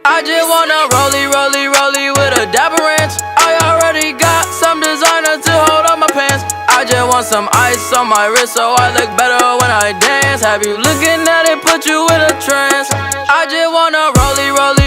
I just wanna rollie with a dapper ranch. I already got some designer to hold on my pants. I just want some ice on my wrist so I look better when I dance. Have you looking at it, put you in a trance. I just wanna rollie